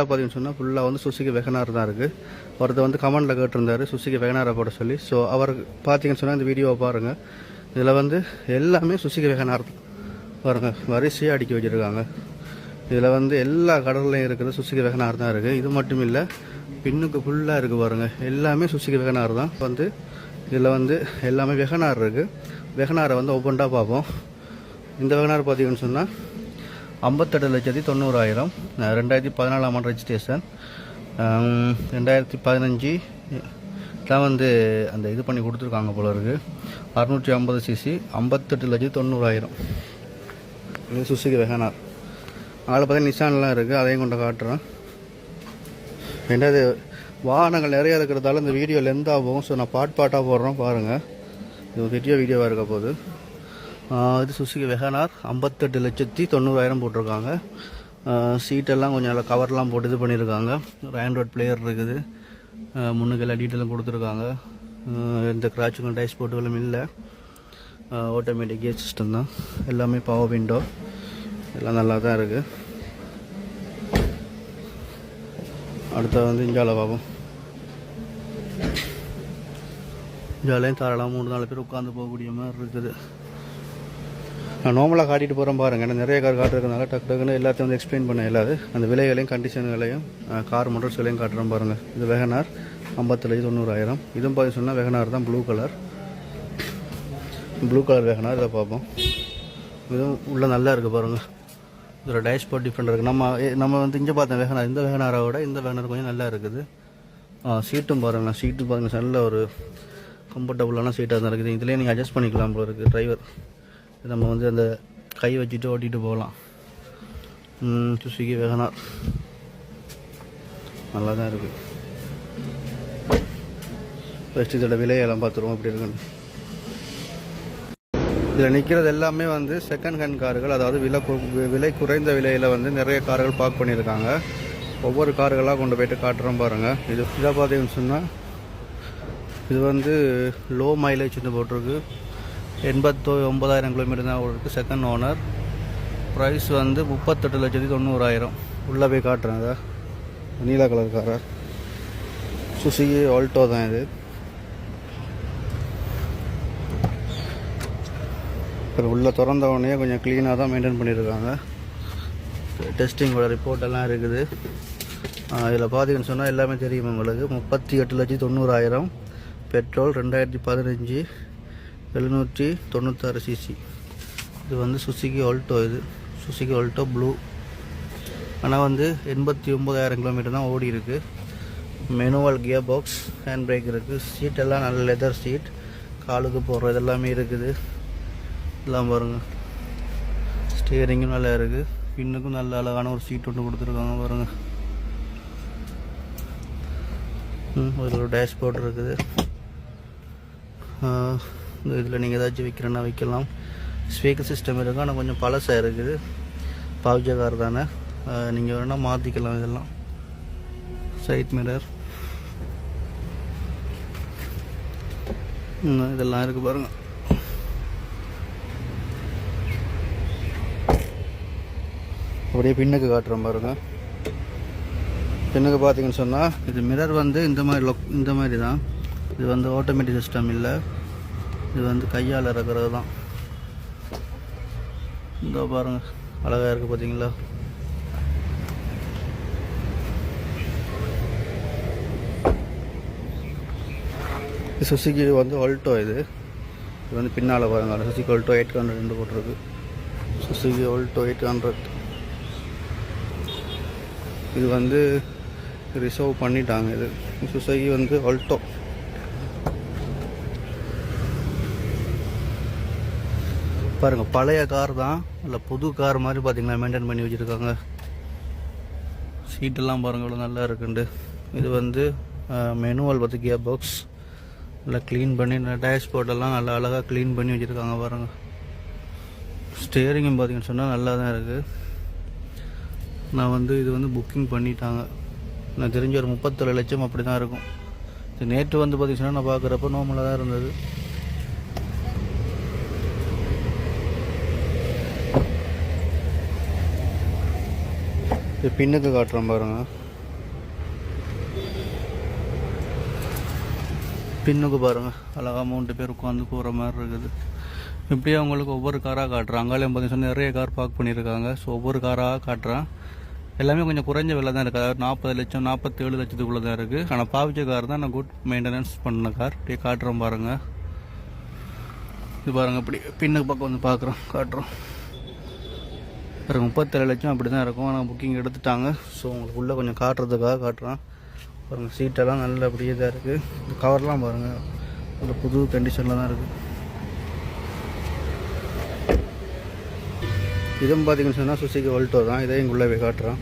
பார்த்தீங்கன்னு சொன்னால் ஃபுல்லாக வந்து சுசுகி வெகனார் தான் இருக்குது. ஒருத்தர் வந்து கமெண்டில் கேட்டிருந்தார் சுசுகி வெகனாரை போட சொல்லி. ஸோ அவர் பார்த்தீங்கன்னு சொன்னால் இந்த வீடியோவை பாருங்கள். இதில் வந்து எல்லாமே சுசுகி வெகனார் தான் பாருங்கள், வரிசையாக அடுக்கி வச்சுருக்காங்க. இதில் வந்து எல்லா கடல்லையும் இருக்கிறது சுசுகி வெகனார் தான் இருக்குது. இது மட்டும் இல்லை, பின்னுக்கு ஃபுல்லாக இருக்குது பாருங்கள், எல்லாமே சுசுகி வெகனார் தான். வந்து இதில் வந்து எல்லாமே வெகனார் இருக்குது. வெகனாரை வந்து ஒவ்வொன்றா பார்ப்போம். இந்த வெகனார் பார்த்தீங்கன்னு சொன்னால் 58,90,000 2014 ஆண்டு ரெஜிஸ்ட்ரேஷன். 2015 தான் வந்து அந்த இது பண்ணி கொடுத்துருக்காங்க போல இருக்குது. 650 சிசி 58,90,000 இது சுசுகி வெகனார். அதில் பார்த்தீங்கன்னா நிசான்லாம் இருக்குது, அதையும் கொண்டு காட்டுறேன். ரெண்டாவது வாகனங்கள் நிறையா இருக்கிறதால இந்த வீடியோ லென்த்தாக போகும். ஸோ நான் பாட்டாக போடுறோம் பாருங்கள். இது பெரிய வீடியோவாக இருக்க போது. இது சுசுகி வெகனார் 58,90,000 போட்டிருக்காங்க. சீட்டெல்லாம் கொஞ்சம் நல்லா கவர்லாம் போட்டு இது பண்ணியிருக்காங்க. ஒரு ஆண்ட்ராய்ட் பிளேயர் இருக்குது. முன்னுக்கு எல்லா டீட்டெயிலும் கொடுத்துருக்காங்க. எந்த கிராச்சுக்கும் டைஸ் போட்டுகளும் இல்லை. ஆட்டோமேட்டிக் கியர் சிஸ்டம் தான். எல்லாமே பவர் விண்டோ, எல்லாம் நல்லா தான் இருக்குது. அடுத்த வந்து இஞ்சால பார்ப்போம். இஞ்சாலையும் தாராளமாக 3-4 பேர் உட்காந்து போகக்கூடிய மாதிரி இருக்குது. நான் நார்மலாக காட்டிட்டு போகிறேன் பாருங்கள். ஏன்னா நிறைய கார் காட்டுறதுனால டக்கு டக்குன்னு எல்லாத்தையும் வந்து எக்ஸ்பிளைன் பண்ண இல்லாது. அந்த விலைகளையும் கண்டிஷன்களையும் கார் மோட்டர்ஸ்களையும் காட்டுறேன் பாருங்கள். இது வெகனார் 50,90,000. இதுவும் பார்த்து சொன்னால் வெகனார் தான், ப்ளூ கலர் வெகனார். இதை பார்ப்போம். இதுவும் உள்ள நல்லா இருக்குது பாருங்கள். இதோட டேஷ்போர்ட் டிஃப்ரெண்ட் இருக்குது. நம்ம வந்து இங்கே பார்த்தேன் வெகனார். இந்த வெகனாரை விட இந்த வெகனார் கொஞ்சம் நல்லா இருக்குது. சீட்டும் பாருங்கள். சீட்டு பாருங்கள், நல்ல ஒரு கம்ஃபர்டபுளான சீட்டாக தான் இருக்குது. இதுலேயே நீங்கள் அட்ஜஸ்ட் பண்ணிக்கலாம் போல இருக்குது. டிரைவர் நம்ம வந்து அந்த கை வச்சுட்டு ஓட்டிகிட்டு போகலாம். சுசுகி வெகனார் நல்லா தான் இருக்குது. ஃபஸ்ட்டு இதோட விலையெல்லாம் பார்த்துருவோம் எப்படி இருக்குன்னு. இதில் நிற்கிறது எல்லாமே வந்து செகண்ட் ஹேண்ட் கார்கள். அதாவது விலை குறைந்த விலையில் வந்து நிறைய கார்கள் பார்க் பண்ணியிருக்காங்க. ஒவ்வொரு கார்களாக கொண்டு போய்ட்டு காட்டுறோம் பாருங்கள். இதை பார்த்தீங்கன்னு சொன்னால் இது வந்து லோ மைலேஜ் வந்து போட்டிருக்கு. 89,000 கிலோமீட்டர் தான் ஓடிருக்கு. Second owner. ப்ரைஸ் வந்து 38,90,000. உள்ளே போய் காட்டுறேன். அதை நீலா கலர் காரர் சுசுகி ஆல்டோ தான் இது. இப்போ உள்ளே திறந்தவொடனே கொஞ்சம் க்ளீனாக தான் மெயின்டைன் பண்ணியிருக்காங்க. டெஸ்டிங்கோட ரிப்போர்ட் எல்லாம் இருக்குது. இதில் பார்த்தீங்கன்னு சொன்னால் எல்லாமே தெரியும் உங்களுக்கு. 38,90,000. Petrol 2015 796 CC. இது வந்து சுசுகி ஆல்டோ. இது சுசுகி ஆல்டோ ப்ளூ. ஆனால் வந்து 89,000 கிலோமீட்டர் தான் ஓடி இருக்குது. Manual gear box, hand brake இருக்குது. சீட்டெல்லாம் நல்ல லெதர் சீட், காலுக்கு போடுறது எல்லாமே இருக்குது. எல்லாம் பாருங்கள். ஸ்டியரிங்கும் நல்லா இருக்குது. பின்னுக்கும் நல்ல அழகான ஒரு சீட் ஒன்று கொடுத்துருக்காங்க பாருங்கள். ஒரு டேஷ்போர்ட் இருக்குது. இதில் நீங்கள் ஏதாச்சும் வைக்கிறேன்னா வைக்கலாம். ஸ்பீக்கர் சிஸ்டம் இருக்குது, ஆனால் கொஞ்சம் பழசாக இருக்குது. பவுஜ கார் தானே, நீங்கள் வேணால் மாற்றிக்கலாம். இதெல்லாம் சைட் மிரர் இதெல்லாம் இருக்குது பாருங்கள். அப்படியே பின்னுக்கு காட்டுறோம் பாருங்கள். பின்னுக்கு பார்த்தீங்கன்னு சொன்னால் இது மிரர் வந்து இந்த மாதிரி தான். இது வந்து ஆட்டோமேட்டிக் சிஸ்டம் இல்லை. இது வந்து கையால் இறக்குறது தான். இந்த பாருங்கள், அழகாக இருக்குது பார்த்தீங்களா. இது சுசுகி வந்து ஆல்டோ. இது வந்து பின்னால் பாருங்கள். சுசுகி ஆல்டோ 800 போட்டிருக்கு. Suzuki Alto 800. இது வந்து ரிசர்வ் பண்ணிட்டாங்க. இது சுசுகி வந்து ஆல்டோ. பாருங்கள், பழைய கார் தான், இல்லை புது கார் மாதிரி பார்த்தீங்களா மெயின்டைன் பண்ணி வச்சுருக்காங்க. சீட்டெல்லாம் பாருங்கள் இவ்வளோ நல்லா இருக்குண்டு. இது வந்து மெனுவல் பார்த்து கியர் பாக்ஸ் நல்லா க்ளீன் பண்ணி, டேஷ்போர்ட்டெல்லாம் நல்லா அழகாக க்ளீன் பண்ணி வச்சுருக்காங்க பாருங்கள். ஸ்டியரிங்கும் பார்த்தீங்கன்னு சொன்னால் நல்லா தான் இருக்குது. நான் வந்து இது வந்து புக்கிங் பண்ணிட்டாங்க. நான் தெரிஞ்ச ஒரு 37 லட்சம் அப்படி தான் இருக்கும். இது நேற்று வந்து பார்த்தீங்கன்னா நான் பார்க்குறப்ப நார்மலாக தான் இருந்தது. இது பின்னுக்கு காட்டுறோம் பாருங்கள். பின்னுக்கு பாருங்கள், அழகாக 3 பேர் உட்காந்து போகிற மாதிரி இருக்குது. இப்படியே அவங்களுக்கு ஒவ்வொரு காராக காட்டுறாங்க. அங்காலையும் பார்த்தீங்கன்னா நிறைய கார் பார்க் பண்ணியிருக்காங்க. ஸோ ஒவ்வொரு காராக காட்டுறேன். எல்லாமே கொஞ்சம் குறைஞ்ச விலை தான் இருக்குது. அதாவது 40 லட்சம் 47 லட்சத்துக்குள்ளே தான் இருக்குது. ஆனால் பாவிச்ச கார் தான், நான் குட் மெயின்டெனன்ஸ் பண்ண கார். இப்படியே காட்டுறோம் பாருங்கள். இது பாருங்கள், இப்படி பின்னுக்கு பக்கம் வந்து காட்டுறோம். பாருங்கள் 37 லட்சம் அப்படி தான் இருக்கும். ஆனால் புக்கிங் எடுத்துட்டாங்க. ஸோ உங்களுக்கு உள்ளே கொஞ்சம் காட்டுறதுக்காக காட்டுறேன். பாருங்கள், சீட்டெல்லாம் நல்ல அப்படியே தான் இருக்குது. இந்த கவர்லாம் பாருங்கள், ஒரு புது கண்டிஷனில் தான் இருக்குது. இதுவும் பார்த்தீங்கன்னு சொன்னால் சுசுகி ஆல்டோ தான். இதை இங்குள்ளே போய் காட்டுறேன்.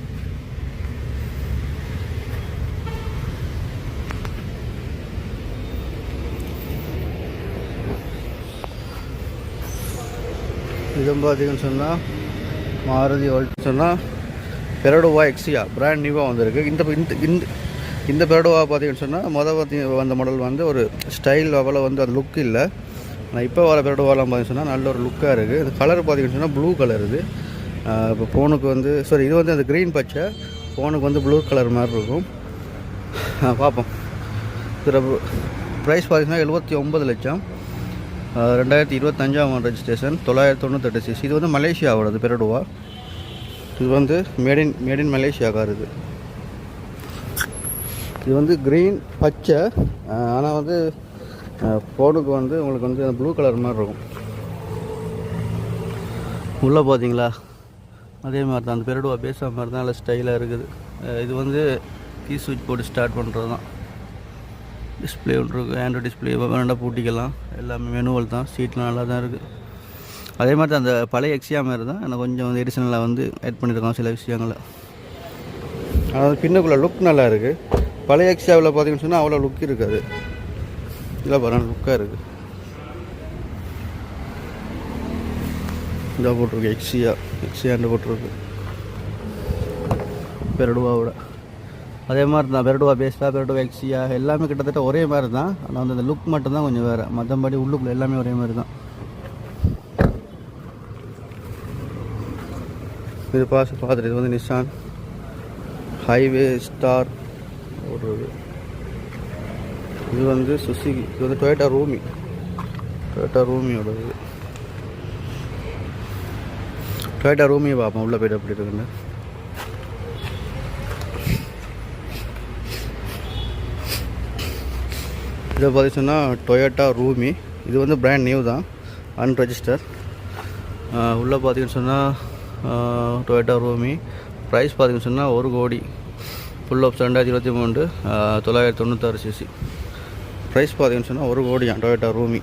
இதுவும் பார்த்தீங்கன்னு சொன்னால் மாருதி ஆல்டோ சொன்னால் பெரடோவா எக்ஸியா பிராண்ட் நியூவாக வந்திருக்கு. இந்த பெரடோவா பார்த்தீங்கன்னு சொன்னால் வந்த மாடல் வந்து ஒரு ஸ்டைல் அவ்வளோ வந்து அது லுக் இல்லை. ஆனால் இப்போ வர பெரடோவாலாம் பார்த்தீங்கன்னு சொன்னால் நல்ல ஒரு லுக்காக இருக்குது. இந்த கலர் பார்த்தீங்கன்னு சொன்னால் ப்ளூ கலர். இது இப்போ ஃபோனுக்கு வந்து இது வந்து அந்த க்ரீன் பச்சை, ஃபோனுக்கு வந்து ப்ளூ கலர் மாதிரி இருக்கும். பார்ப்போம். இதில் ப்ரைஸ் பார்த்தீங்கன்னா 79 லட்சம், 2025 ரெஜிஸ்ட்ரேஷன், 998 சிசி. இது வந்து மலேசியாவோடது பெரடோவா. இது வந்து மேட் இன் மலேசியா கார். இது வந்து க்ரீன் பச்சை, ஆனால் வந்து ஃபோனுக்கு வந்து உங்களுக்கு வந்து ப்ளூ கலர் மாதிரி இருக்கும். உள்ளே பார்த்தீங்களா, அதே மாதிரி தான் அந்த பெரடோவா பேசுகிற மாதிரி தான் நல்லா ஸ்டைலாக இருக்குது. இது வந்து கீ சுவிட்ச் போட்டு ஸ்டார்ட் பண்ணுறது தான். டிஸ்பிளே ஒன்று இருக்குது, ஆண்ட்ராய்டு டிஸ்பிளே வேண்டாம் பூட்டிக்கலாம். எல்லாமே மெனுவல் தான். சீட்லாம் நல்லா தான் இருக்குது. அதே மாதிரி தான் அந்த பழைய எக்ஸியா மாதிரி தான், எனக்கு கொஞ்சம் வந்து எடிஷனலாக வந்து ஆட் பண்ணியிருக்காங்க சில விஷயங்களை. அதாவது பின்னுக்குள்ளே லுக் நல்லா இருக்குது. பழைய எக்ஸியாவில் பார்த்தீங்கன்னு சொன்னால் அவ்வளோ லுக் இருக்காது. இல்லை பாருங்கள், லுக்காக இருக்குது. இதாக போட்டிருக்கு எக்ஸியான்னு போட்டிருக்கு பெரடோவாவோட. அதே மாதிரி தான் பெரடோவா பேஸ்டா, பெரடோவா எக்ஸியா எல்லாமே கிட்டத்தட்ட ஒரே மாதிரி தான். ஆனால் வந்து அந்த லுக் மட்டும்தான் கொஞ்சம் வேறு. மற்றபடி உள்ளுக்குள்ளே எல்லாமே ஒரே மாதிரி தான். இது பார்த்துட்டு இது வந்து நிசான் ஹைவே ஸ்டார் ஓடுறது. இது வந்து சுசுகி. இது வந்து டொயோட்டா ரூமியோடது. டொயோட்டா ரூமியை பார்ப்போம் உள்ளே போய்ட்டு எப்படி இருக்குன்னு. இதை பார்த்தீங்கன்னா டொயோட்டா ரூமி. இது வந்து பிராண்ட் நியூ தான், அன்ரெஜிஸ்டர். உள்ளே பார்த்தீங்கன்னு சொன்னால் டொயோட்டா ரூமி. ப்ரைஸ் பார்த்தீங்கன்னு சொன்னால் 1 கோடி. Full apps 2023, 996 CC. ப்ரைஸ் பார்த்தீங்கன்னு சொன்னால் 1 கோடியாம் டொயோட்டா ரூமி.